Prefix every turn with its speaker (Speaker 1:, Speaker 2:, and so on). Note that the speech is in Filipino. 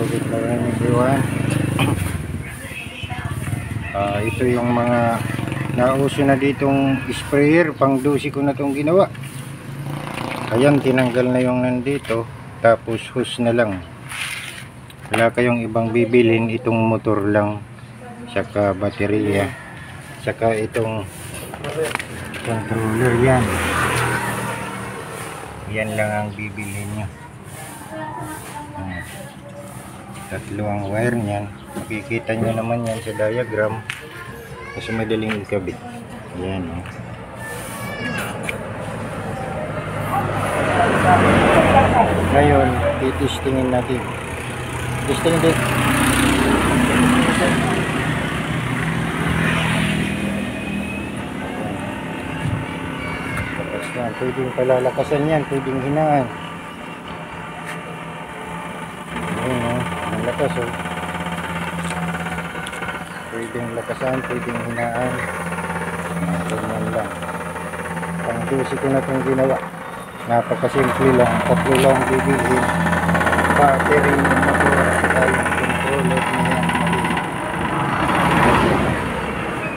Speaker 1: Hello, good morning everyone. Ito yung mga nauso na ditong sprayer. Pang 12 ko na itong ginawa. Ayan, tinanggal na yung nandito. Tapos hose na lang. Wala kayong ibang bibilin. Itong motor lang. Saka baterya. Saka itong controller yan. Yan lang ang bibilin nyo. Tatlo ang wire niyan. Makikita nyo naman yan sa diagram. Kasi madaling ikabit. Ayan o. Ngayon, titistingin natin. Testing din. Tapos yan. Pwedeng palalakasan yan. Pwedeng hinaan. Lakas oh. Pwedeng lakasan, pwedeng hinaan. Ganyan lang. Pang 12 ko na itong ginawa. Napakasimple lang. Tatlo lang bibilhin. Battery, motor, controller na yan.